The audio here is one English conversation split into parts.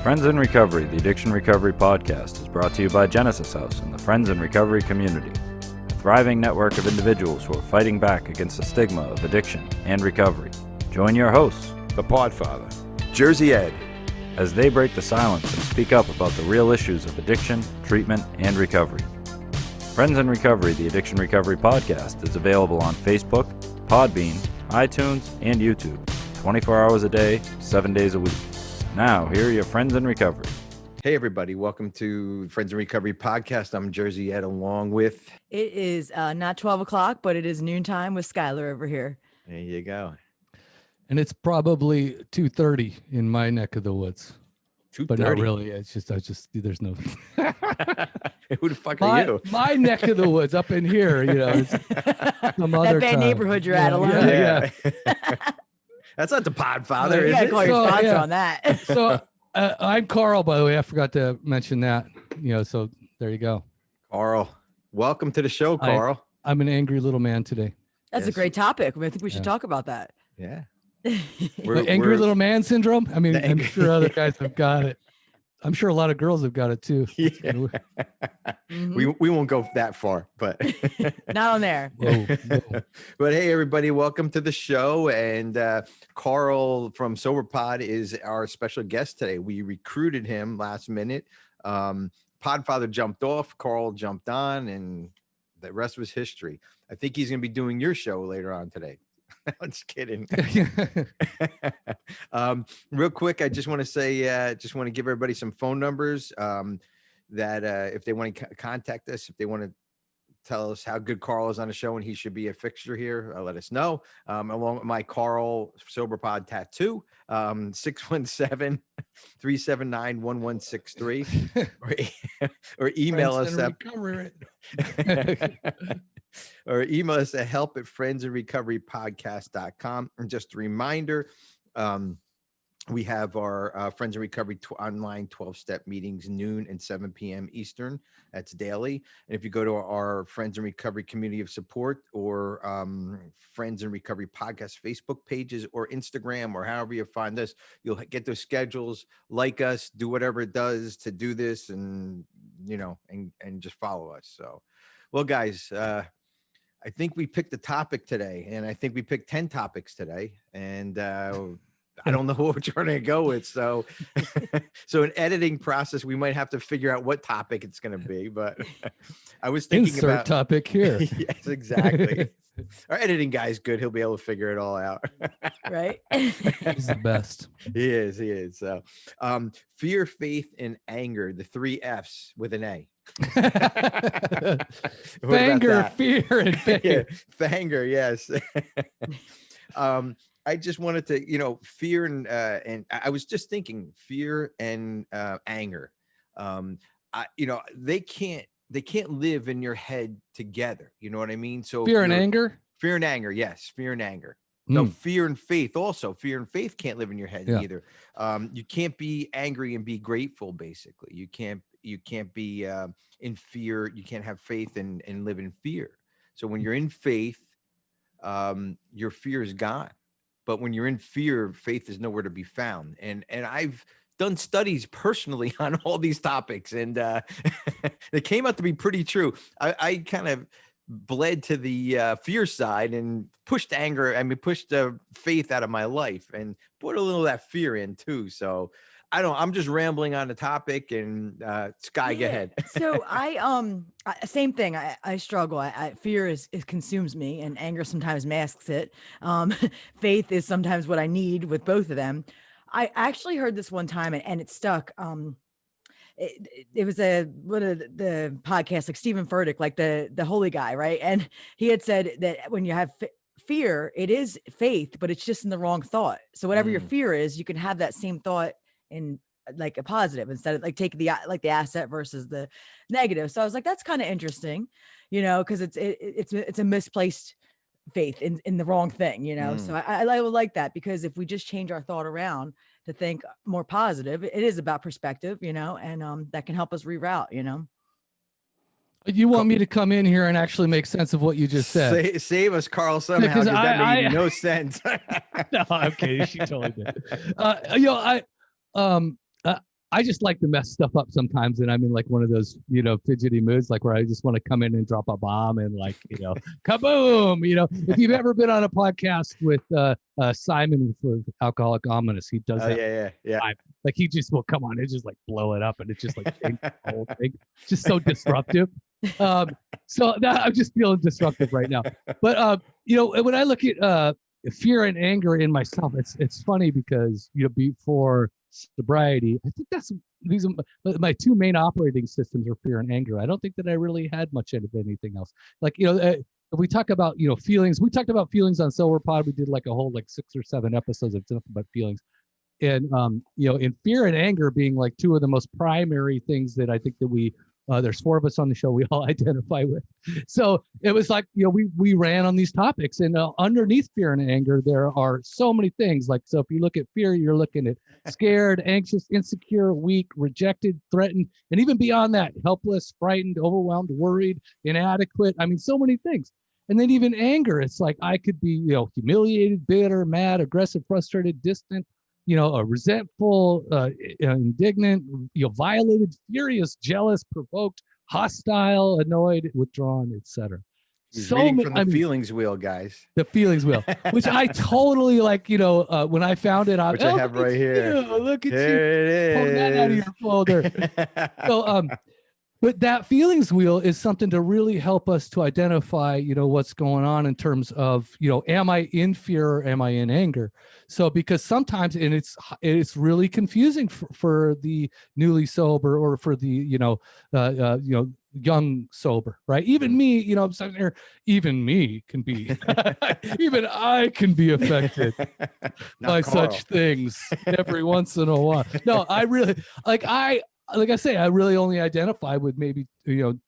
Friends in Recovery, the Addiction Recovery Podcast, is brought to you by Genesis House and the Friends in Recovery community, a thriving network of individuals who are fighting back against the stigma of addiction and recovery. Join your hosts, the Podfather, Jersey Ed, as they break the silence and speak up about the real issues of addiction, treatment, and recovery. Friends in Recovery, the Addiction Recovery Podcast, is available on Facebook, Podbean, iTunes, and YouTube, 24 hours a day, 7 days a week. Now, here are your Friends in Recovery. Hey, everybody. Welcome to Friends in Recovery Podcast. I'm Jersey Ed, along with... It is not 12 o'clock, but it is noontime with Skylar over here. There you go. And it's probably 2:30 in my neck of the woods. 2:30? But not really. It's just, there's no... Who the fuck are you? My neck of the woods up in here, you know. It's some other that bad time. neighborhood you're at alone. Yeah. That's not the Podfather, You is gotta it? call your sponsor yeah. on that. So I'm Carl, by the way. I forgot to mention that. You know, so there you go. Carl, welcome to the show, Carl. I'm an angry little man today. That's Yes. a great topic. I think we should talk about that. Yeah. Angry little man syndrome. I mean, The I'm angry- sure other guys have got it. I'm sure a lot of girls have got it too. Yeah. Mhm. We won't go that far, but... Not on there. Whoa. But hey, everybody, welcome to the show. And Carl from SoberPod is our special guest today. We recruited him last minute. Podfather jumped off, Carl jumped on, and the rest was history. I think he's going to be doing your show later on today. I'm just kidding. Real quick, I just want to say, just want to give everybody some phone numbers that if they want to contact us, if they want to tell us how good Carl is on the show and he should be a fixture here, let us know. Along with my Carl SoberPod tattoo, 617-379-1163 or email us at or email us at help@friendsandrecoverypodcast.com. And just a reminder, we have our Friends in Recovery online 12-step meetings, noon and 7 p.m. Eastern. That's daily. And if you go to our Friends in Recovery community of support or Friends in Recovery podcast Facebook pages or Instagram or however you find us, you'll get those schedules, like us, do whatever it does to do this, and, you know, and just follow us. So, well, guys, I think we picked a topic today, and I think we picked 10 topics today, and I don't know what we're trying to go with. So, so an editing process, we might have to figure out what topic it's going to be, but I was thinking Insert about topic here. Yes, exactly. Our editing guy's good. He'll be able to figure it all out. Right? He's the best. He is. So, fear, faith, and anger, the 3 F's with an A. What about Banger, that? fear, and faith. Yeah, Fanger, yes. I just wanted to, you know, fear and I was just thinking fear and anger. They can't live in your head together. You know what I mean? So Fear and anger. fear and anger, yes, fear and anger. No, fear and faith also. Fear and faith can't live in your head Yeah. either. You can't be angry and be grateful. Basically, you can't be in fear. You can't have faith and live in fear. So when you're in faith, your fear is gone. But when you're in fear, faith is nowhere to be found. And I've done studies personally on all these topics, and they came out to be pretty true. I kind of bled to the fear side and pushed faith out of my life and put a little of that fear in too. So I'm just rambling on the topic, and Sky, go ahead. So same thing. I struggle. Fear it consumes me, and anger sometimes masks it. Faith is sometimes what I need with both of them. I actually heard this one time and it stuck. It was one of the podcasts, like Stephen Furtick, like the holy guy, right? And he had said that when you have fear, it is faith, but it's just in the wrong thought. So whatever your fear is, you can have that same thought in like a positive instead of like taking the asset versus the negative. So I was like, that's kind of interesting, you know, because it's a misplaced faith in the wrong thing, you know. So I would like that, because if we just change our thought around to think more positive, it is about perspective, you know, and that can help us reroute, you know. You want me to come in here and actually make sense of what you just said? Save us, Carl, somehow, Because because that made no sense. No, I'm kidding. She totally did. I just like to mess stuff up sometimes, and I'm in like one of those, fidgety moods, like where I just want to come in and drop a bomb and like, kaboom. If you've ever been on a podcast with Simon with Alcoholic Ominous, he does Oh that. yeah. Like he just will come on and just like blow it up, and it's just like change the whole thing. Just so disruptive. So I'm just feeling disruptive right now. But when I look at fear and anger in myself, it's funny because before sobriety, I think these are my two main operating systems are fear and anger. I don't think that I really had much of anything else. Like if we talk about feelings, we talked about feelings on Sober Pod. We did like a whole like 6 or 7 episodes of nothing but feelings. And in fear and anger being like two of the most primary things that I think that we there's 4 of us on the show we all identify with. So it was like we ran on these topics, and underneath fear and anger there are so many things. Like, so if you look at fear, you're looking at scared, anxious, insecure, weak, rejected, threatened, and even beyond that, helpless, frightened, overwhelmed, worried, inadequate. I mean, so many things. And then even anger, it's like I could be humiliated, bitter, mad, aggressive, frustrated, distant, resentful, indignant, violated, furious, jealous, provoked, hostile, annoyed, withdrawn, etc. He's reading from the feelings wheel, guys. The feelings wheel, which I totally like. When I found it, Which I have right here. Look at Here you! Pull that out of your folder. So, but that feelings wheel is something to really help us to identify, what's going on in terms of, am I in fear or am I in anger? So, because sometimes, and it's really confusing for the newly sober or for the, young sober, right? Even me, I'm sitting there, even me can be, even I can be affected by such things every once in a while. No, I really, like I say, I really only identify with maybe, 2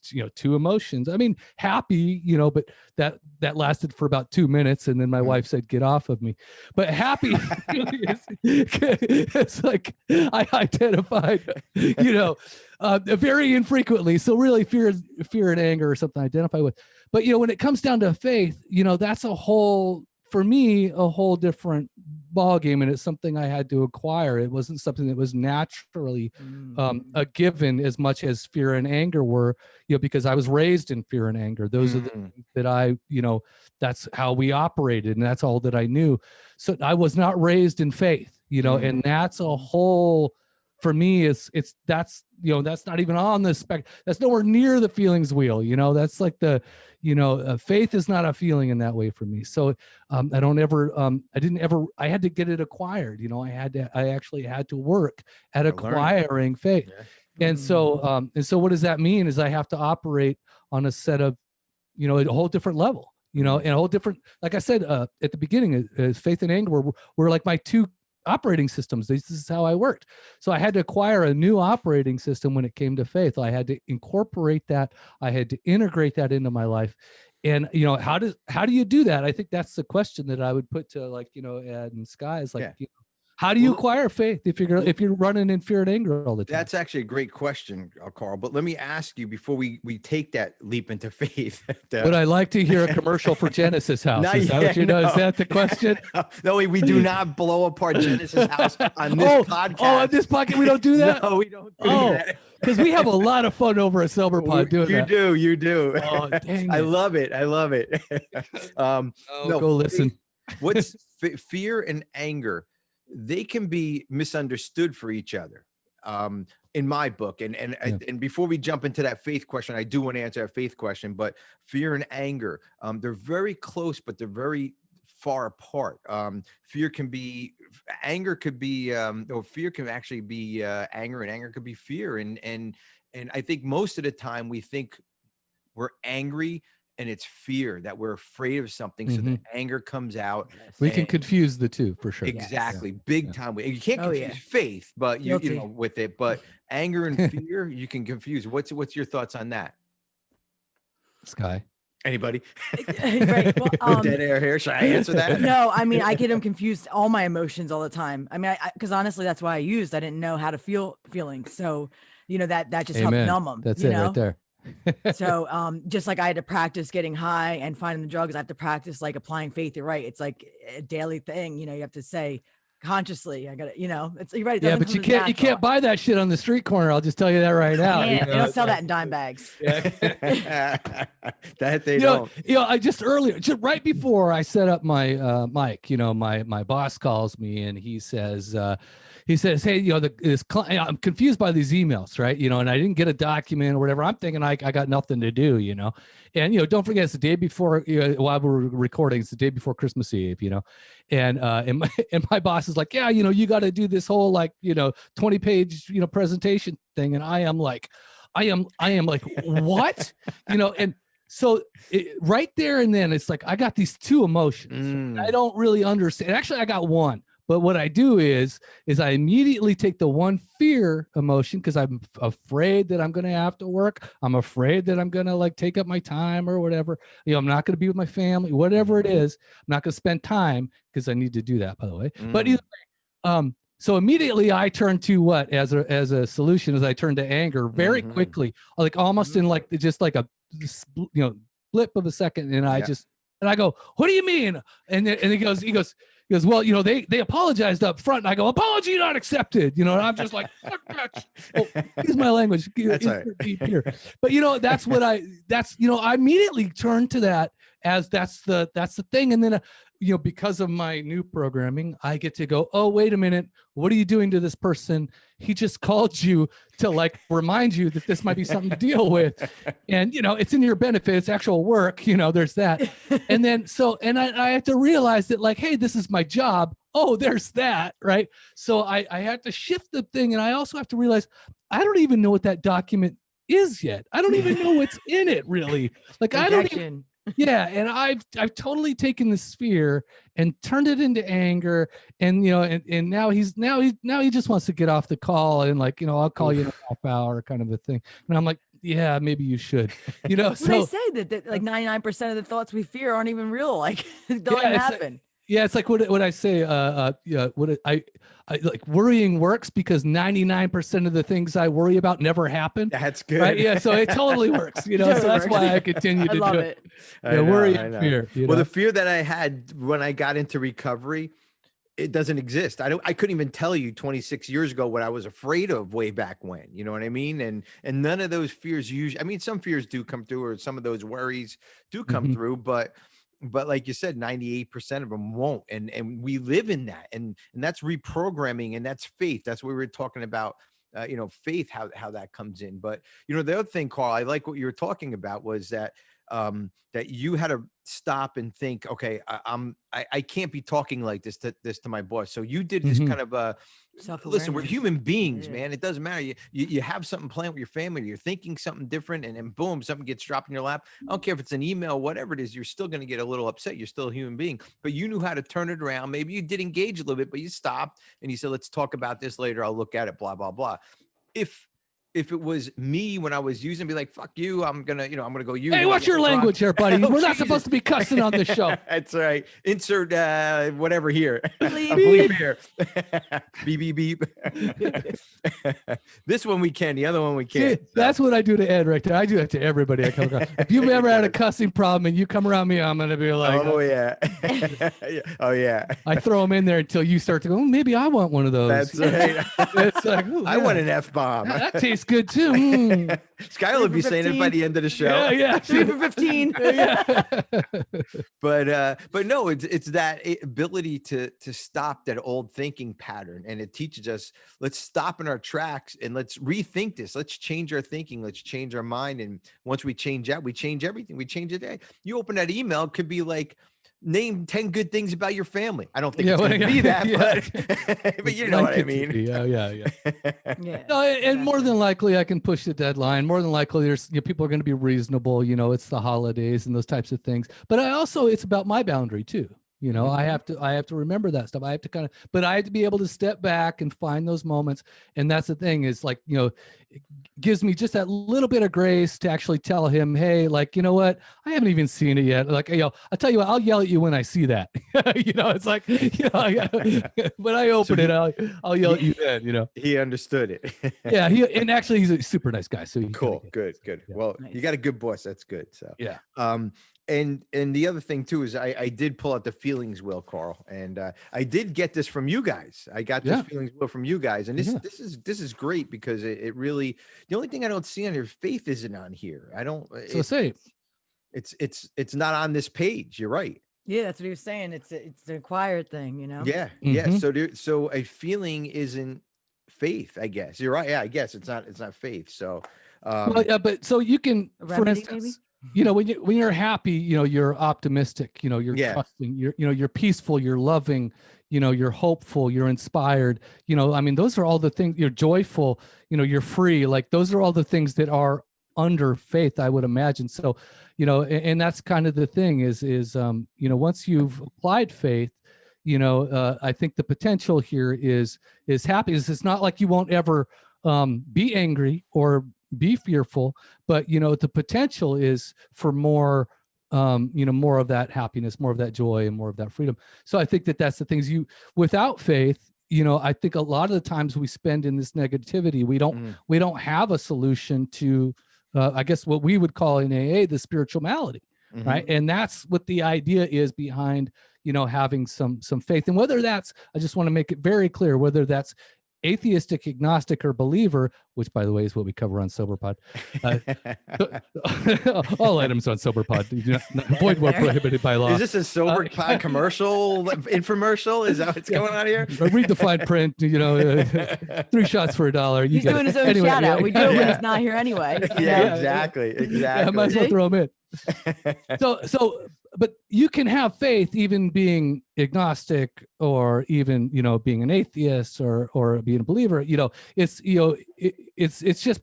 emotions. I mean, happy, but that lasted for about 2 minutes. And then my wife said, get off of me. But happy, it's like I identified, very infrequently. So really fear and anger or something I identify with. But, when it comes down to faith, that's for me, a whole different ball game, and it's something I had to acquire. It wasn't something that was naturally a given as much as fear and anger were, because I was raised in fear and anger. Those are the things that that's how we operated, and that's all that I knew. So I was not raised in faith, and that's a whole, for me, that's not even on the spec. That's nowhere near the feelings wheel. That's like the, faith is not a feeling in that way for me. So I had to get it acquired. I actually had to work at acquiring faith. Yeah. And so what does that mean is I have to operate on a set of, a whole different level, and a whole different, like I said, at the beginning, faith and anger were like my 2 operating systems. This is how I worked. So I had to acquire a new operating system when it came to faith. I had to incorporate that. I had to integrate that into my life. And, how do you do that? I think that's the question that I would put to Ed and Sky is like, how do you acquire faith if you're running in fear and anger all the time? That's actually a great question, Carl. But let me ask you before we take that leap into faith. Would I like to hear a commercial for Genesis House? Is that what you know? Is that the question? No, we do not blow apart Genesis House on this podcast. Oh, on this podcast we don't do that? No, we don't do that. Because we have a lot of fun over at Sober Pod doing that. You do. Oh, dang it. I love it. Go listen. What's fear and anger? They can be misunderstood for each other, in my book. And before we jump into that faith question, I do want to answer that faith question. But fear and anger, they're very close, but they're very far apart. Fear can be, anger could be, or fear can actually be anger, and anger could be fear. And I think most of the time we think we're angry, and it's fear that we're afraid of something. So the anger comes out. We can confuse the two for sure. Exactly. Big time. You can't confuse faith, but you know, with it, but anger and fear, you can confuse. What's your thoughts on that? Sky? Anybody? Right. Well, dead air here. Should I answer that? No, I mean, I get them confused, all my emotions all the time. I mean, because honestly, that's why I didn't know how to feel feelings. So, that just helped numb them. That's it right there. So just like I had to practice getting high and finding the drugs, I have to practice like applying faith. You're right. It's like a daily thing. You have to say, consciously. I got to, it's you're right. It Yeah, doesn't but come you as can't natural. buy that shit on the street corner. I'll just tell you that right now. Can't. You They know, don't it's sell like- that in dime bags. That they you don't. know, I just earlier, just right before I set up my mic, my boss calls me and he says, hey, I'm confused by these emails, right? And I didn't get a document or whatever. I'm thinking I got nothing to do, and don't forget it's the day before, while we're recording, it's the day before Christmas Eve, and my boss is like, yeah, you got to do this whole 20-page presentation thing, and I am like, what, and so right there and then it's like I got these two emotions. I don't really understand. Actually, I got one. But what I do is I immediately take the one fear emotion because I'm afraid that I'm going to have to work. I'm afraid that I'm going to take up my time or whatever. I'm not going to be with my family, whatever it is. I'm not going to spend time because I need to do that, by the way. But either way, so immediately I turn to what as a solution is I turn to anger very quickly, almost in just like a blip of a second, and I go, what do you mean? And he goes, well, they apologized up front, and I go, apology not accepted, and I'm just like, fuck that. Oh, use my language. That's right. Deep here. But that's what I immediately turn to that as that's the thing, and then because of my new programming, I get to go, oh, wait a minute, what are you doing to this person? He just called you to remind you that this might be something to deal with. And, it's in your benefit. It's actual work, there's that. And then, I have to realize that hey, this is my job. Oh, there's that. Right. So I had to shift the thing. And I also have to realize I don't even know what that document is yet. I don't even know what's in it really. I don't even, yeah, and I've totally taken the fear and turned it into anger, and and now he just wants to get off the call and I'll call you in a half hour kind of a thing, and I'm like, yeah, maybe you should, So they say that 99% of the thoughts we fear aren't even real, it don't happen. Yeah, it's like what I say. I worrying works because 99% of the things I worry about never happen. That's good. Right? Yeah, so it totally works. So that's why I continue to love do it. Worry and fear. Well, the fear that I had when I got into recovery, it doesn't exist. I couldn't even tell you 26 years ago what I was afraid of way back when. You know what I mean? And none of those fears usually. Some fears do come through, or some of those worries do come through, but like you said, 98% of them won't. And we live in that. And that's reprogramming, and that's faith. That's what we were talking about, faith, how that comes in. But, the other thing, Carl, I like what you were talking about was that you had to stop and think, okay, I can't be talking like this to my boss. So you did this kind of listen, we're human beings, man. It doesn't matter. You have something planned with your family, you're thinking something different, and then boom, something gets dropped in your lap. I don't care if it's an email, whatever it is, you're still going to get a little upset. You're still a human being, but you knew how to turn it around. Maybe you did engage a little bit, but you stopped and you said, let's talk about this later. I'll look at it, blah, blah, blah. If it was me when I was using, be like, fuck you, I'm gonna go use. Hey, what's your language here, buddy? Oh, we're not supposed to be cussing on the show. That's right. Insert whatever here. Bleep. Bleep here. Beep, beep, beep. This one we can, the other one we can't. See, that's what I do to Ed right there. I do that to everybody I come across. If you've ever had a cussing problem and you come around me, I'm going to be like, oh, yeah. Oh, yeah. I throw them in there until you start to go, maybe I want one of those. That's right. It's like, I want an F-bomb. That tastes good too. Mm. Skylar will be saying it by the end of the show. Yeah. 3 for 15. Yeah. But no, it's that ability to stop that old thinking pattern, and it teaches us, let's stop in our tracks and let's rethink this. Let's change our thinking. Let's change our mind. And once we change that, we change everything. We change it. You open that email, it could be like, name 10 good things about your family. I don't think it's going to be that, but you know what I mean. Yeah. No, and more than likely, I can push the deadline. More than likely, there's people are going to be reasonable. It's the holidays and those types of things. But it's about my boundary too. I have to remember that stuff. I have to but I have to be able to step back and find those moments. And that's the thing is it gives me just that little bit of grace to actually tell him, hey, you know what? I haven't even seen it yet. I'll tell you what, I'll yell at you when I see that. It's like, when I open it, I'll yell at you then, He understood it. Yeah. And actually he's a super nice guy. So cool. Good. Yeah. Well, nice. You got a good boss. That's good. So, yeah. And the other thing too is I did pull out the feelings wheel, Carl, and I did get this from you guys. I got this feelings wheel from you guys, and this is great because it really, the only thing I don't see on here, faith isn't on here. I don't. So say It's not on this page. You're right. Yeah, that's what he was saying. It's an acquired thing, you know. Yeah, yeah. So a feeling isn't faith, I guess. You're right. Yeah, I guess it's not faith. So, well, yeah, but so you can, A for remedy, instance, you know, when you're happy, you know, you're optimistic, you know, you're trusting, you're peaceful, you're loving, you know, you're hopeful, you're inspired, you know, I mean, those are all the things. You're joyful, you know, you're free. Like those are all the things that are under faith, I would imagine. So, you know, and that's kind of the thing is, you know, once you've applied faith, you know, I think the potential here is happiness. It's not like you won't ever be angry or be fearful, but, you know, the potential is for more, you know, more of that happiness, more of that joy, and more of that freedom. So I think that that's the things without faith, you know, I think a lot of the times we spend in this negativity, we don't have a solution to, I guess what we would call in AA, the spiritual malady, right? And that's what the idea is behind, you know, having some faith. And whether that's, I just want to make it very clear, whether that's atheistic, agnostic, or believer, which by the way is what we cover on SoberPod. All items on SoberPod, avoid where prohibited by law. Is this a SoberPod commercial infomercial? Is that what's going on here? Read the fine print. You know, 3 shots for $1. He's doing his own shout out. We do it when he's not here anyway. Yeah, exactly. I might as well throw him in. But you can have faith even being agnostic, or even, you know, being an atheist, or being a believer. You know, it's, you know, it's just,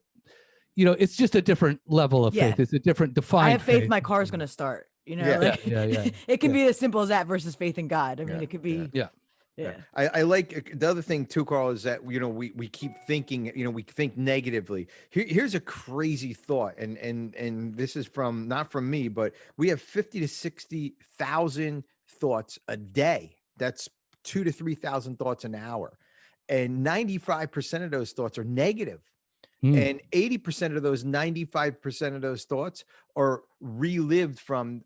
you know, it's just a different level of faith. It's a different defined. I have faith my car's going to start, you know, it can be as simple as that versus faith in God. I mean, it could be. Yeah. I like the other thing too, Carl, is that, you know, we keep thinking, you know, we think negatively. Here's a crazy thought. And this is not from me, but we have 50 to 60,000 thoughts a day. That's 2,000 to 3,000 thoughts an hour. And 95% of those thoughts are negative. And 80% of those, 95% of those thoughts are relived from,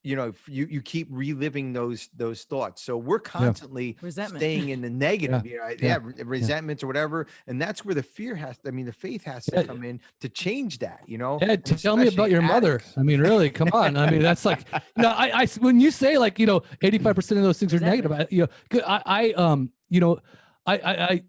you know, you keep reliving those thoughts. So we're constantly staying in the negative, resentments or whatever. And that's where the faith has to come in to change that, you know. Ed, tell me about your mother. I mean, really, come on. I mean, that's like, you know, I when you say, like, you know, 85% of those things are negative, you know,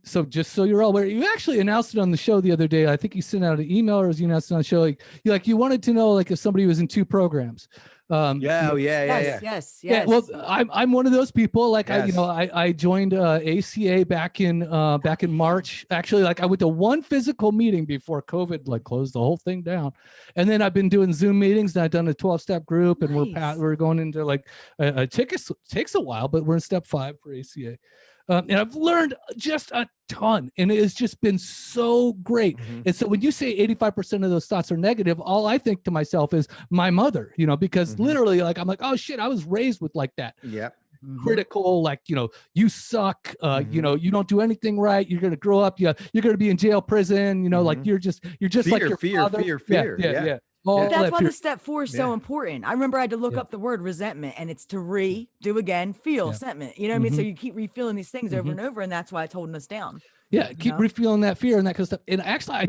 so just so you're all aware, you actually announced it on the show the other day. I think you sent out an email, or you announced it on the show, you wanted to know, like, if somebody was in 2 programs. Yes. Well, I'm one of those people. Like, I joined ACA back in March. Actually, like, I went to 1 physical meeting before COVID like closed the whole thing down, and then I've been doing Zoom meetings. And I've done a 12-step group, and we're going into, like, it takes a while, but we're in step 5 for ACA. And I've learned just a ton, and it has just been so great. And so when you say 85% of those thoughts are negative, all I think to myself is my mother, you know, because literally, like, I'm like, oh shit, I was raised with like that. Critical, like, you know, you suck, you know, you don't do anything right, you're going to grow up, you're going to be in jail, prison, you know, like you're just fear, like your fear. Yeah. That's why the step 4 is so important. I remember I had to look up the word resentment, and it's to do again, feel sentiment. You know what I mean? So you keep refilling these things over and over, and that's why it's holding us down. Yeah, keep refilling that fear and that kind of stuff. And actually, I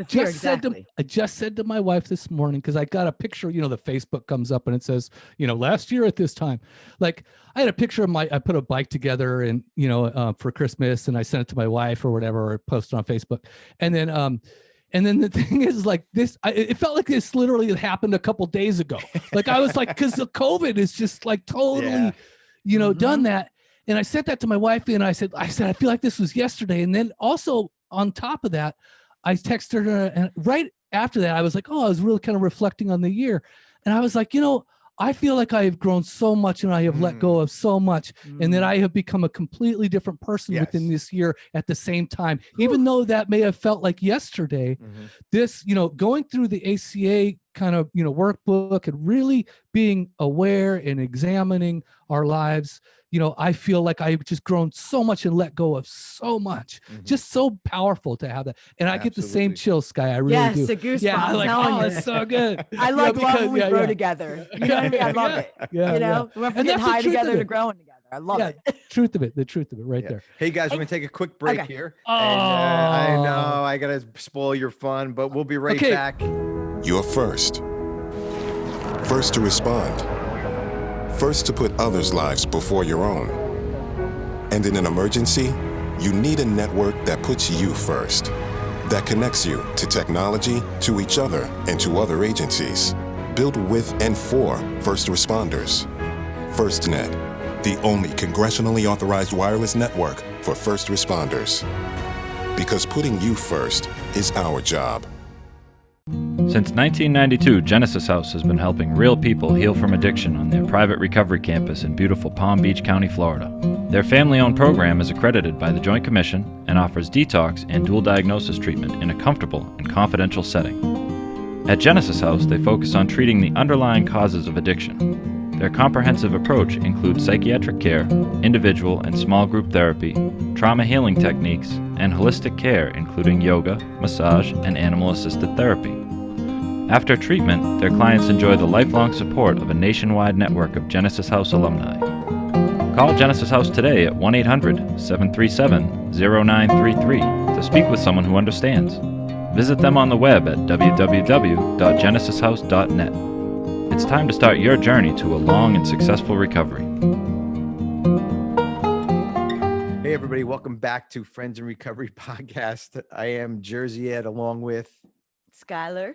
just said to my wife this morning, because I got a picture, you know, the Facebook comes up and it says, you know, last year at this time, like, I had a picture of I put a bike together, and, you know, for Christmas, and I sent it to my wife or whatever, or posted on Facebook. And then the thing is, like, it felt like this literally happened a couple days ago. Like, I was like, because the COVID is just like totally, you know, done that. And I sent that to my wife, and I said, I feel like this was yesterday. And then also on top of that, I texted her, and right after that, I was like, I was really kind of reflecting on the year. And I was like, you know, I feel like I have grown so much, and I have let go of so much, and that I have become a completely different person within this year at the same time. Even though that may have felt like yesterday, this, you know, going through the ACA kind of, workbook and really being aware and examining our lives, I feel like I've just grown so much and let go of so much. Just so powerful to have that. And I get the same Absolutely. chills, Sky. I really Yes, do. a goosebump. Yeah, I'm like, telling you. it's so good. I love when we yeah, grow yeah. together. You know what I mean? I love it. Yeah, We went from And getting that's the high truth of together to it. growing together. I love it. The truth of it right there. Hey guys, we're gonna take a quick break Okay. here. Oh. And I know I gotta spoil your fun, but we'll be right back. You're first. First to respond. First to put others' lives before your own. And in an emergency, you need a network that puts you first. That connects you to technology, to each other, and to other agencies. Built with and for first responders. FirstNet, the only congressionally authorized wireless network for first responders. Because putting you first is our job. Since 1992, Genesis House has been helping real people heal from addiction on their private recovery campus in beautiful Palm Beach County, Florida. Their family-owned program is accredited by the Joint Commission and offers detox and dual diagnosis treatment in a comfortable and confidential setting. At Genesis House, they focus on treating the underlying causes of addiction. Their comprehensive approach includes psychiatric care, individual and small group therapy, trauma healing techniques, and holistic care including yoga, massage, and animal-assisted therapy. After treatment, their clients enjoy the lifelong support of a nationwide network of Genesis House alumni. Call Genesis House today at 1-800-737-0933 to speak with someone who understands. Visit them on the web at www.genesishouse.net. It's time to start your journey to a long and successful recovery. Hey everybody, welcome back to Friends in Recovery podcast. I am Jersey Ed along with Skylar.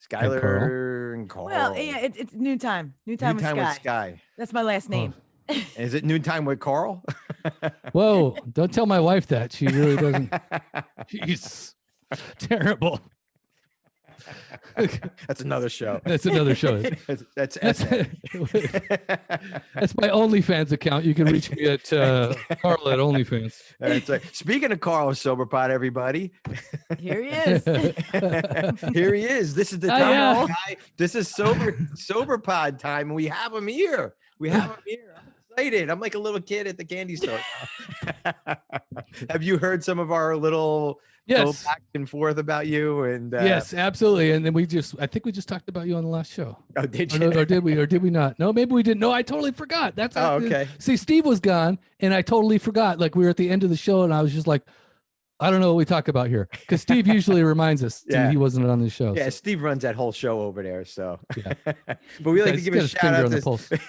Skylar and Carl. Well, yeah, it's noontime. Noontime with Sky. With Sky. That's my last name. Is it noontime with Carl? Whoa, don't tell my wife that. She really doesn't. She's terrible. That's another show. That's another show. That's That's my OnlyFans account. You can reach me at Carl at OnlyFans. That's right. Speaking of Carl Soberpod, everybody. Here he is. Here he is. This is the time. Guy. This is Soberpod time. And we have him here. I'm excited. I'm like a little kid at the candy store. Have you heard some of our little back and forth about you? And yes, absolutely. And then I think we just talked about you on the last show. Oh, did you? Or did we not? No, maybe we didn't. No, I totally forgot. That's okay. See, Steve was gone and I totally forgot. Like we were at the end of the show and I was just like, I don't know what we talk about here. Because Steve usually reminds us he wasn't on the show. Yeah, so. Steve runs that whole show over there. So yeah. But we like to give a shout out to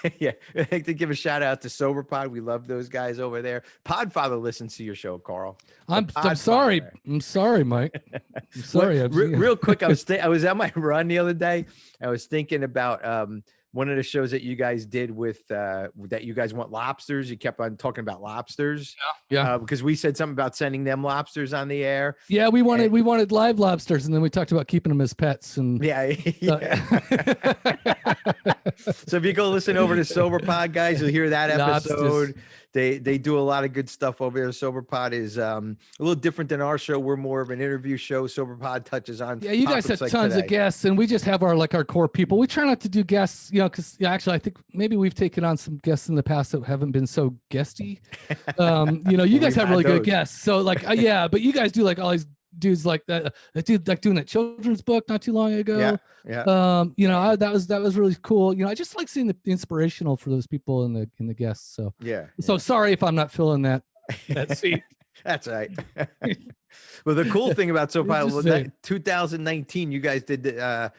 we like to give a shout out to SoberPod. We love those guys over there. Podfather listens to your show, Carl. I'm sorry. I'm sorry, Mike. I'm sorry. Real quick, I was on my run the other day. I was thinking about one of the shows that you guys did with that you guys want lobsters. You kept on talking about lobsters. Yeah. Because we said something about sending them lobsters on the air. Yeah, we wanted live lobsters, and then we talked about keeping them as pets. And yeah. So if you go listen over to SoberPod, guys, you'll hear that episode. They do a lot of good stuff over there. SoberPod is a little different than our show. We're more of an interview show. SoberPod touches on you guys have tons of guests, and we just have our core people. We try not to do guests, because actually I think maybe we've taken on some guests in the past that haven't been so guesty. You guys have really good guests. So but you guys do all these dudes like that dude doing that children's book not too long ago. That was really cool. I just like seeing the inspirational for those people in the guests. So so sorry if I'm not filling that seat. That's right. Well, the cool thing about SoberPod was that 2019 you guys did the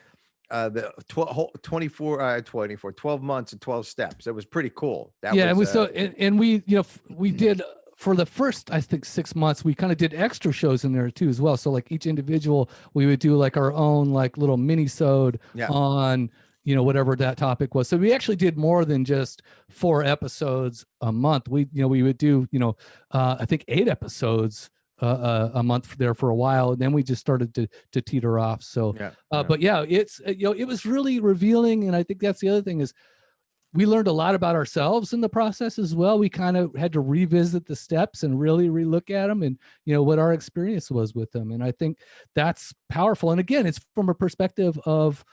12 months and 12 steps. It was pretty cool. We did for the first, I think 6 months, we kind of did extra shows in there too as well. So each individual, we would do our own little mini-sode on, whatever that topic was. So we actually did more than just 4 episodes a month. We would do, I think 8 episodes a month there for a while. And then we just started to teeter off. So, it was really revealing. And I think that's the other thing is, we learned a lot about ourselves in the process as well. We kind of had to revisit the steps and really relook at them and, what our experience was with them. And I think that's powerful. And again, it's from a perspective of,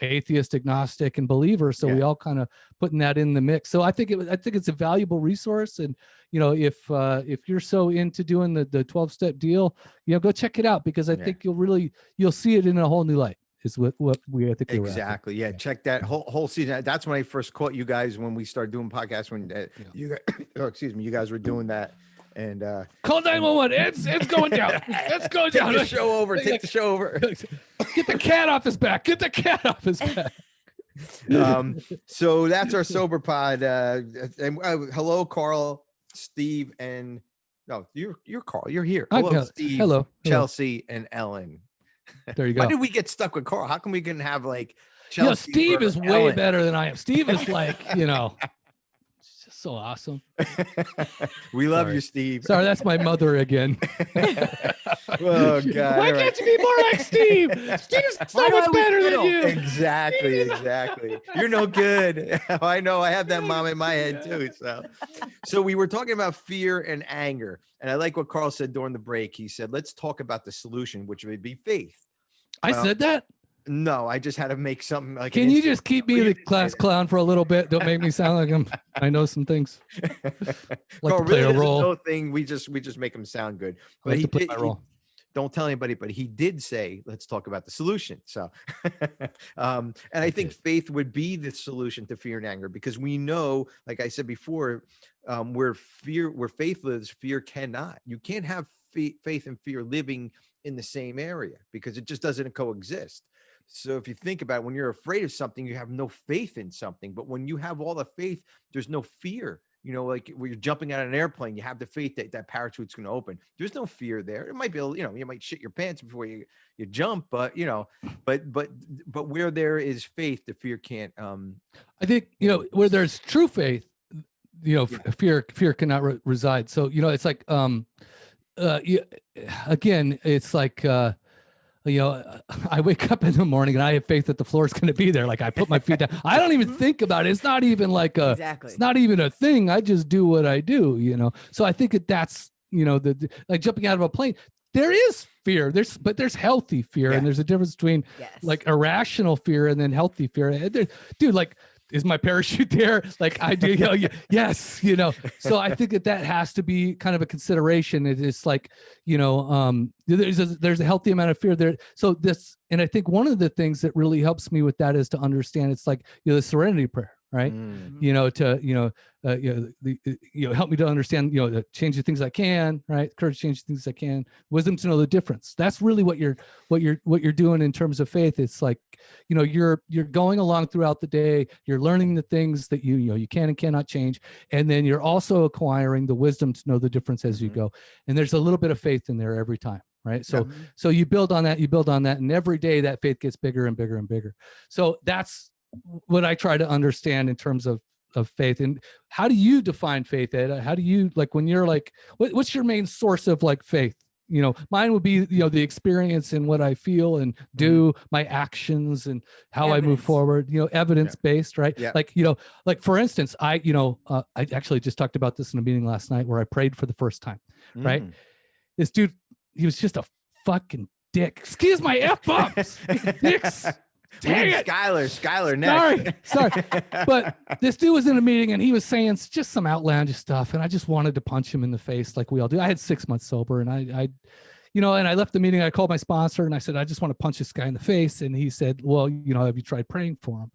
atheist, agnostic, and believer. So we all kind of putting that in the mix. So I think it's a valuable resource. And, if you're so into doing the 12-step deal, go check it out, because I think you'll see it in a whole new light. Is what I think exactly. Yeah, check that whole season. That's when I first caught you guys when we started doing podcasts. When you guys, you guys were doing that. And call 911. It's going down. It's going down. Take the show over. Take the show over. Get the cat off his back. Get the cat off his back. So that's our sober pod. And hello, Carl, Steve, and no, you're Carl. You're here. Hello, Steve. Hello, Chelsea, and Ellen. There you go. Why did we get stuck with Carl? How come we couldn't have like Chelsea? Steve is Ellen? way better than I am. Steve is like, it's just so awesome. We love you, Steve. Sorry, that's my mother again. Oh God! Why can't you be more like Steve? Steve's so much better than you. Exactly. You're no good. I know. I have that mom in my head too. So we were talking about fear and anger, and I like what Carl said during the break. He said, "Let's talk about the solution, which would be faith." I said that. No, I just had to make something like. Can you just keep me the class clown for a little bit? Don't make me sound like I know some things. Carl to play really a role. No thing. We just make him sound good. But he did. Don't tell anybody, but he did say, let's talk about the solution. So, and I think faith would be the solution to fear and anger, because we know, like I said before, where faith lives, fear cannot. You can't have faith and fear living in the same area, because it just doesn't coexist. So if you think about it, when you're afraid of something, you have no faith in something. But when you have all the faith, there's no fear. Like when you're jumping out of an airplane, you have the faith that parachute's going to open. There's no fear there. It might be, you might shit your pants before you jump, but but where there is faith, the fear can't. I think, where there's true faith, fear cannot reside. So, it's like, again, it's like, I wake up in the morning and I have faith that the floor is going to be there. Like I put my feet down. I don't even think about it. It's not even like it's not even a thing. I just do what I do, So I think that's, like jumping out of a plane, there is fear. There's healthy fear. And there's a difference between like irrational fear and then healthy fear. Dude, like, is my parachute there? Like I do, yes, So I think that has to be kind of a consideration. It is like, there's a healthy amount of fear there. So and I think one of the things that really helps me with that is to understand it's like, the serenity prayer, right? Help me to understand, to change the things I can, right? Courage to change the things I can, wisdom to know the difference. That's really what you're doing in terms of faith. It's like, you're going along throughout the day, you're learning the things that you can and cannot change. And then you're also acquiring the wisdom to know the difference as you go. And there's a little bit of faith in there every time. Right. So you build on that, and every day that faith gets bigger and bigger and bigger. So that's what I try to understand in terms of faith. And how do you define faith, Ed? How do you, like, when you're like, what's your main source of like faith? Mine would be, the experience and what I feel and do, my actions and how I move forward, evidence-based, right? Yeah. Like, like for instance, I actually just talked about this in a meeting last night where I prayed for the first time, right? This dude, he was just a fucking dick. Excuse my F-bombs. Dicks. Dang it. Skylar next. Sorry. But this dude was in a meeting and he was saying just some outlandish stuff. And I just wanted to punch him in the face like we all do. I had 6 months sober and I and I left the meeting. I called my sponsor and I said, I just want to punch this guy in the face. And he said, well, have you tried praying for him?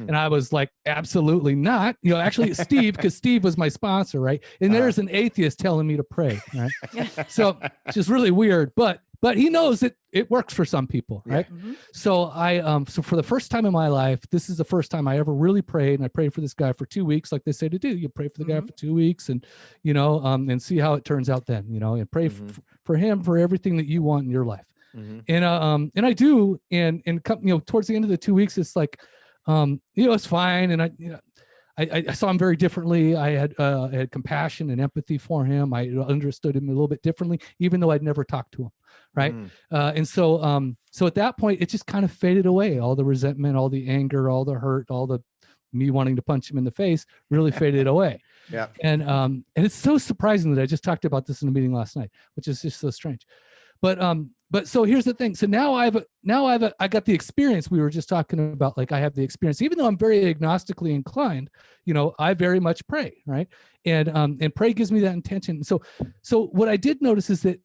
And I was like, absolutely not. Actually Steve, because Steve was my sponsor, right? And there's an atheist telling me to pray, right? So it's just really weird, but he knows that it works for some people, right? So so for the first time in my life, this is the first time I ever really prayed, and I prayed for this guy for 2 weeks, like they say to do. You pray for the guy for 2 weeks, and and see how it turns out then, and pray for him for everything that you want in your life. And I do, and towards the end of the 2 weeks, it's like, it's fine, and I saw him very differently. I had compassion and empathy for him. I understood him a little bit differently, even though I'd never talked to him. Right. And so at that point, it just kind of faded away. All the resentment, all the anger, all the hurt, all the me wanting to punch him in the face really faded away. Yeah. And it's so surprising that I just talked about this in a meeting last night, which is just so strange. but so here's the thing. So now I got the experience. We were just talking about, like, I have the experience, even though I'm very agnostically inclined, I very much pray. Right. And pray gives me that intention. So what I did notice is that,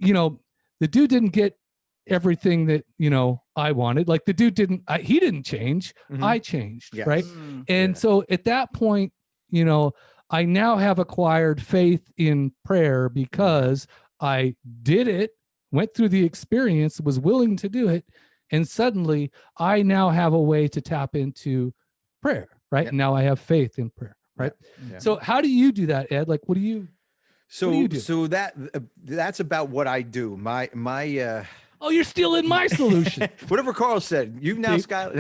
the dude didn't get everything that, I wanted. Like, the dude he didn't change. Mhm. I changed. Yes. Right. Mm. And Yeah. so at that point, I now have acquired faith in prayer because I did it, went through the experience, was willing to do it. And suddenly I now have a way to tap into prayer, right? Yeah. And now I have faith in prayer, right? Yeah. So how do you do that, Ed? Like, what do you do? So that's about what I do. My Oh, you're stealing my solution. whatever Carl said. You've now, See? Sky.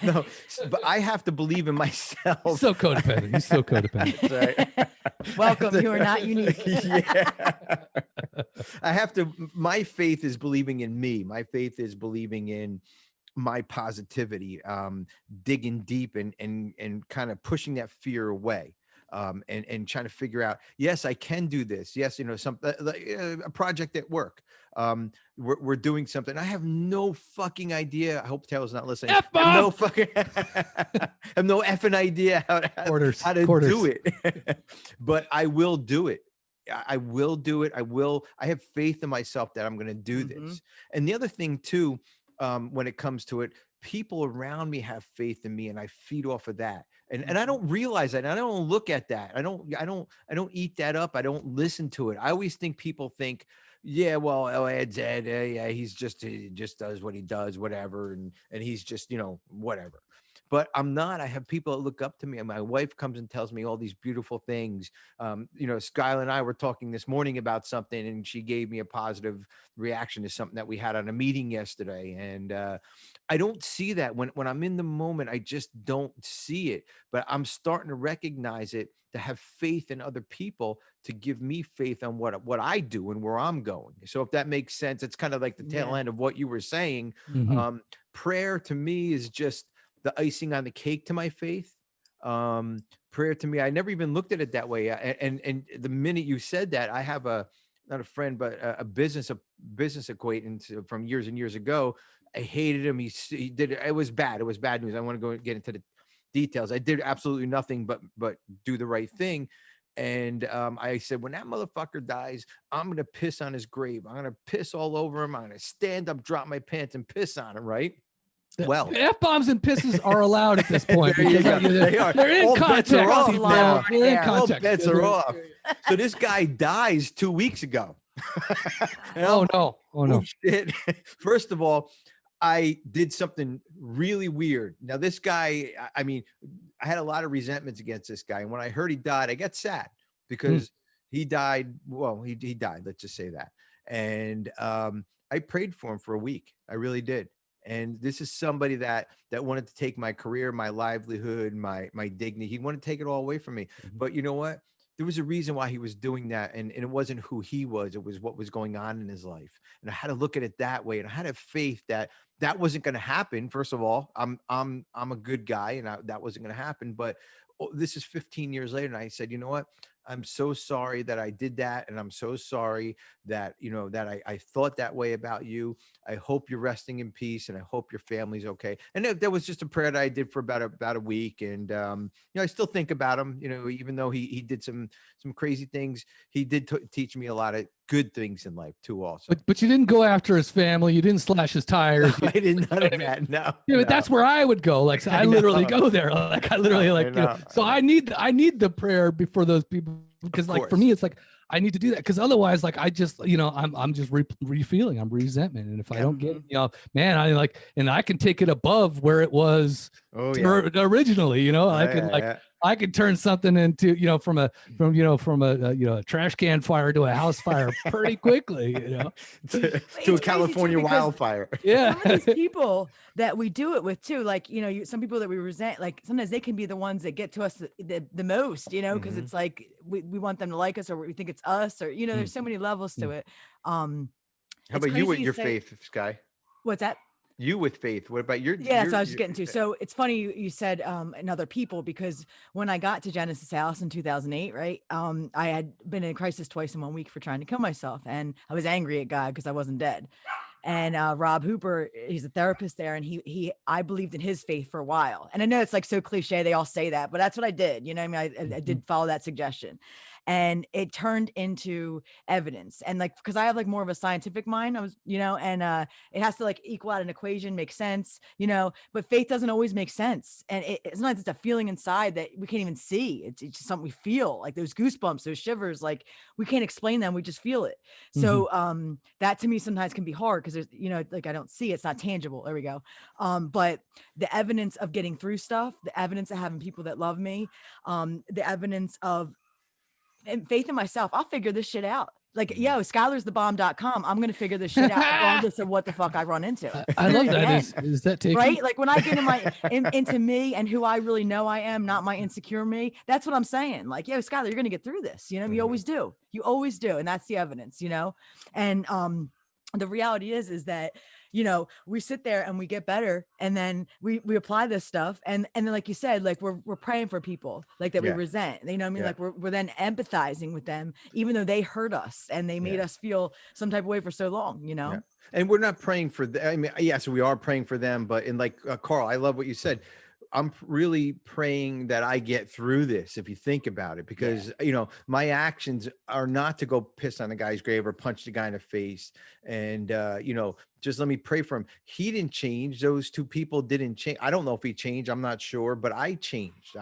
No, but I have to believe in myself. He's so codependent. He's so codependent. That's right. Welcome. You are not unique. Yeah. I have to. My faith is believing in me. My faith is believing in my positivity, digging deep and kind of pushing that fear away. And trying to figure out, yes, I can do this. Yes, a project at work. We're doing something. I have no fucking idea. I hope Taylor's not listening. I have no fucking, I have no effing idea how to do it. But I will do it. I will do it. I have faith in myself that I'm going to do this. And the other thing too, when it comes to it, people around me have faith in me, and I feed off of that. And I don't realize that. And I don't look at that. I don't eat that up. I don't listen to it. I always think people think, yeah, well, Ed's Ed. Yeah, he just does what he does, whatever. And he's just, whatever. But I'm not. I have people that look up to me, and my wife comes and tells me all these beautiful things. Skylar and I were talking this morning about something, and she gave me a positive reaction to something that we had on a meeting yesterday. And I don't see that when I'm in the moment. I just don't see it, but I'm starting to recognize it, to have faith in other people, to give me faith on what I do and where I'm going. So if that makes sense, it's kind of like the tail end of what you were saying. Prayer to me is just the icing on the cake to my faith. Prayer to me, I never even looked at it that way. And the minute you said that, I have not a friend, but a business acquaintance from years and years ago. I hated him. He did it. It was bad. It was bad news. I want to go get into the details. I did absolutely nothing but do the right thing. And I said, when that motherfucker dies, I'm going to piss on his grave. I'm going to piss all over him. I'm going to stand up, drop my pants, and piss on him, right? Well, F-bombs and pisses are allowed at this point. There you go. They are. They're in All context. bets are off now. They're in All context. bets are off. So this guy dies 2 weeks ago. Oh no. Oh shit. First of all, I did something really weird. Now, this guy, I mean, I had a lot of resentments against this guy. And when I heard he died, I got sad because he died. Well, he died. Let's just say that. And I prayed for him for a week. I really did. And this is somebody that wanted to take my career, my livelihood, my dignity. He wanted to take it all away from me. But you know what? There was a reason why he was doing that. And it wasn't who he was. It was what was going on in his life. And I had to look at it that way. And I had to have faith that wasn't going to happen. First of all, I'm a good guy, and that wasn't going to happen. But this is 15 years later. And I said, you know what? I'm so sorry that I did that. And I'm so sorry that, that I thought that way about you. I hope you're resting in peace, and I hope your family's okay. And that was just a prayer that I did for about a week. And, I still think about him, even though he did some crazy things, he did teach me a lot of good things in life too also. But you didn't go after his family. You didn't slash his tires. No, I did none of that. No. Yeah, but that's where I would go. Like, so I literally go there. Like, I literally so I need the prayer before those people, because like for me, it's like, I need to do that. Cause otherwise, like, I just, I'm just refeeling, I'm resentment. And if I don't get, man, I like, and I can take it above where it was originally, I could turn something into, from a trash can fire to a house fire pretty quickly, to a California wildfire. Yeah. Some of these people that we do it with too, like, some people that we resent, like sometimes they can be the ones that get to us the most, because it's like, we want them to like us, or we think it's us, or, there's so many levels to it. How about you with your faith, Sky? What's that? You with faith. What about your? Yeah, that's what I was your- just getting to. So it's funny you said and other people, because when I got to Genesis House in 2008, right, I had been in crisis twice in 1 week for trying to kill myself, and I was angry at God because I wasn't dead. And Rob Hooper, he's a therapist there, and I believed in his faith for a while. And I know it's like so cliche, they all say that, but that's what I did. You know what I mean? I did follow that suggestion, and it turned into evidence. And like, because I have like more of a scientific mind, I was, and it has to like equal out an equation, make sense, but faith doesn't always make sense. And it's not just a feeling inside that we can't even see. It's just something we feel, like those goosebumps, those shivers, like we can't explain them. We just feel it. So that to me sometimes can be hard because there's, like I don't see, it's not tangible. There we go. But the evidence of getting through stuff, the evidence of having people that love me, the evidence of and faith in myself, I'll figure this shit out. Like, yo, SkylersTheBomb.com. I'm going to figure this shit out regardless of what the fuck I run into. I love that. Is that taken? Right? Like when I get into me and who I really know I am, not my insecure me, that's what I'm saying. Like, yo, Skyler, you're going to get through this. You always do. You always do. And that's the evidence, and the reality is that, we sit there and we get better, and then we apply this stuff. And then, like you said, like we're praying for people like that we resent, you know what I mean? Like we're then empathizing with them, even though they hurt us and they made us feel some type of way for so long, Yeah. And we're not praying for them. I mean, yes, we are praying for them, but in like Carl, I love what you said. I'm really praying that I get through this, if you think about it, because, my actions are not to go piss on the guy's grave or punch the guy in the face. And, just let me pray for him. He didn't change. Those two people didn't change. I don't know if he changed. I'm not sure, but I changed.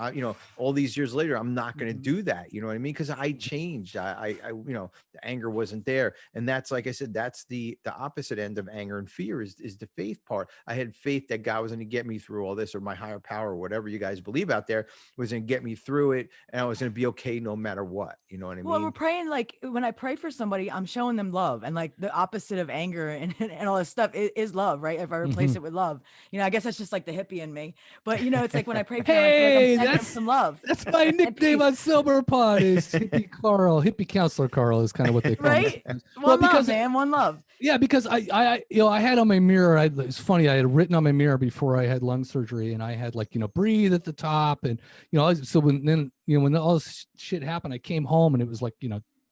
All these years later, I'm not going to do that. You know what I mean? Because I changed. I the anger wasn't there. And that's, like I said, that's the opposite end of anger and fear is the faith part. I had faith that God was going to get me through all this, or my higher power, or whatever you guys believe out there, was going to get me through it. And I was going to be okay no matter what. You know what I mean? Well, we're praying, like when I pray for somebody, I'm showing them love, and like the opposite of anger and all this stuff is love, right? If I replace it with love, I guess that's just like the hippie in me. But it's like when I pray for them, I feel like I'm sending them some love. That's my nickname on Sober Pod is Hippie Carl. Hippie Counselor Carl is kind of what they call me. Right? One love, man. One love. Yeah, because I had on my mirror, it's funny, I had written on my mirror before I had lung surgery, and I had like, breathe at the top. And, so when all this shit happened, I came home and it was like,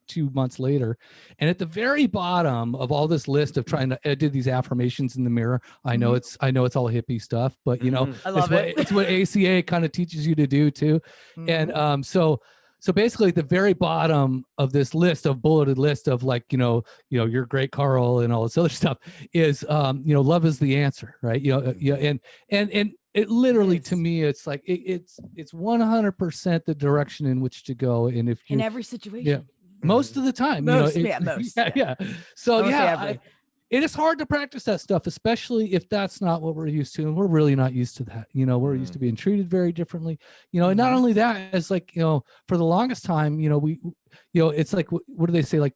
2 months later. And at the very bottom of all this list of trying to, I did these affirmations in the mirror. I know it's all hippie stuff, but I love it. It's what ACA kind of teaches you to do too. And so basically at the very bottom of this list of bulleted list of like, you're great, Carl, and all this other stuff is, love is the answer, right? And it literally, to me, it's like, it's 100% the direction in which to go. And if you, in every situation, most of the time, most. So it is hard to practice that stuff, especially if that's not what we're used to. And we're really not used to that. We're used to being treated very differently, and not only that, it's like, for the longest time, we, it's like, what do they say? Like,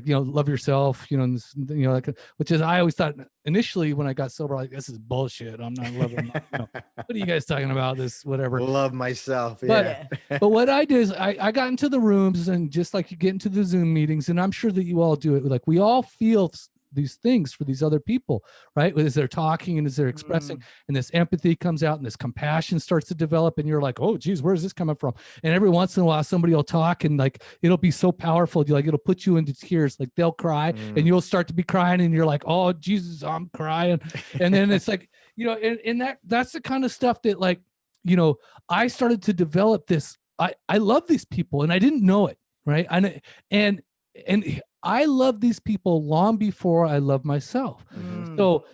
love yourself, and this, like, which is, I always thought initially when I got sober, like, this is bullshit. I'm not loving what are you guys talking about? This, whatever. Love myself. But what I did is I got into the rooms, and just like you get into the Zoom meetings, and I'm sure that you all do it. Like, we all feel these things for these other people, right? As they're talking and as they're expressing, and this empathy comes out and this compassion starts to develop, and you're like, oh geez, where's this coming from? And every once in a while somebody will talk, and like, it'll be so powerful, it'll put you into tears. Like, they'll cry and you'll start to be crying, and you're like, oh Jesus, I'm crying. And then it's like, and that's the kind of stuff that, like, I started to develop this. I love these people, and I didn't know it, right? And I love these people long before I love myself. So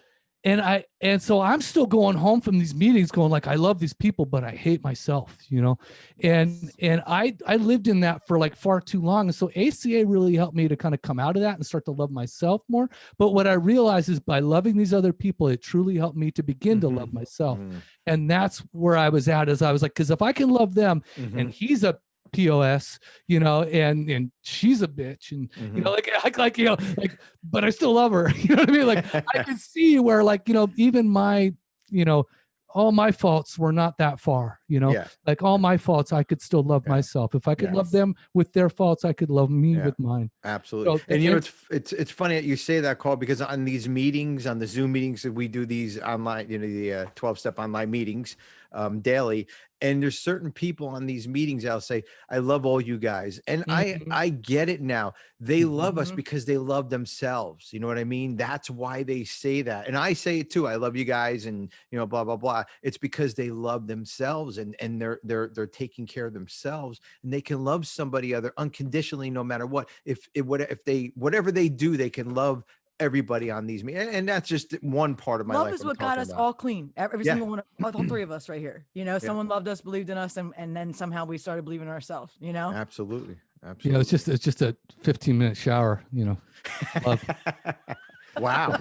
I'm still going home from these meetings going like, I love these people, but I hate myself, and I lived in that for like far too long. And so ACA really helped me to kind of come out of that and start to love myself more. But what I realized is by loving these other people, it truly helped me to begin to love myself. And that's where I was at, as I was like, because if I can love them, and he's a POS, and she's a bitch, and but I still love her. You know what I mean? Like, I could see where, like, even my, all my faults were not that far, you know, Yeah. like all my faults, I could still love myself. If I could love them with their faults, I could love me with mine. Absolutely. So, And you know, it's funny that you say that, Carl, because on these meetings, on the Zoom meetings that we do, these online, you know, the 12-step online meetings daily, and there's certain people on these meetings that'll say, I love all you guys. And I get it now. They love us because they love themselves. You know what I mean? That's why they say that. And I say it too. I love you guys, and you know, blah, blah, blah. It's because they love themselves, and they're taking care of themselves, and they can love somebody other unconditionally, no matter what. If they whatever they do, they can love everybody on these meetings. And that's just one part of my Love life is I'm what got talking us about. all clean. Every single one, all three of us right here. You know, Yeah. someone loved us, believed in us, and then somehow we started believing in ourselves. You know, Absolutely. You know, it's just a 15-minute shower, you know. Love. Wow.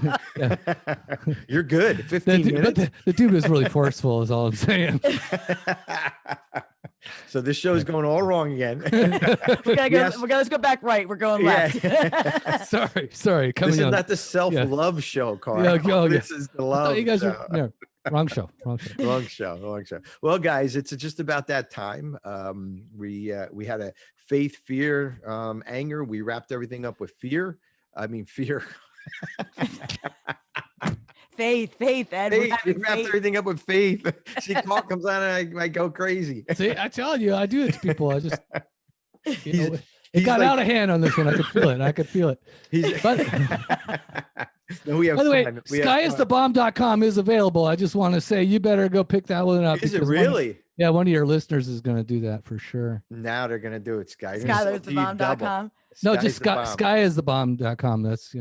You're good. 15 minutes. But the dude was really forceful, is all I'm saying. So this show is going all wrong again. let's go back right. We're going left. Sorry. This is not the self-love show, Carl. This is the love. You guys show. Wrong show. Wrong show. Well, guys, it's just about that time. We had a faith, fear, anger. We wrapped everything up with fear. Fear. Faith, Ed. We wrapped everything up with faith. See, Carl comes on and I go crazy. See, I tell you, I do it to people. I just, it got like, out of hand on this one. I could feel it. No, we have by the way, fun. skyisthebomb.com is available. I just want to say you better go pick that one up. Is it really? One of your listeners is going to do that for sure. Now they're going to do it, Sky. Skyisthebomb.com. No, just skyisthebomb.com. That's,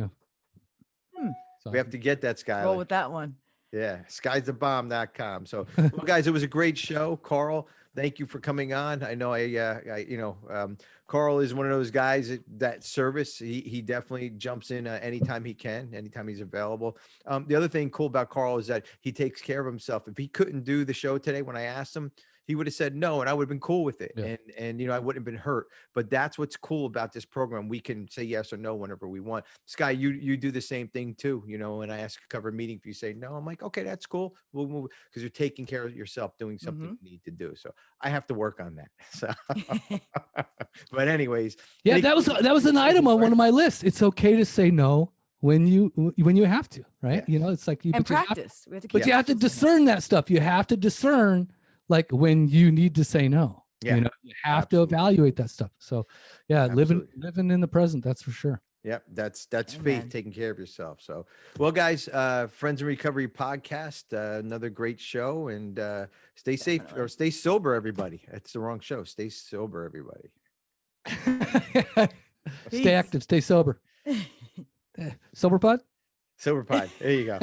So we have to get that, Sky. Roll with that one. Yeah, skyisthebomb.com. So, well, guys, it was a great show. Carl, thank you for coming on. I know Carl is one of those guys that service. He definitely jumps in anytime he can, anytime he's available. The other thing cool about Carl is that he takes care of himself. If he couldn't do the show today, when I asked him, he would have said no, and I would have been cool with it. Yeah. And I wouldn't have been hurt. But that's what's cool about this program. We can say yes or no whenever we want. Sky, you do the same thing too. And I ask a cover meeting, if you say no, I'm like, okay, that's cool. We'll move, because you're taking care of yourself, doing something you need to do. So I have to work on that. So, but anyways, that was an item on one of my lists. It's okay to say no when you have to, right? Yeah. It's like and practice. You have to discern that stuff. You have to discern. Like when you need to say no, you have to evaluate that stuff. So living in the present, that's for sure. Yep. That's faith, taking care of yourself. So, well, guys, Friends in Recovery podcast, another great show, and stay safe or stay sober, everybody. That's the wrong show. Stay sober, everybody. Stay active, stay sober. Sober pod? Sober pod. There you go.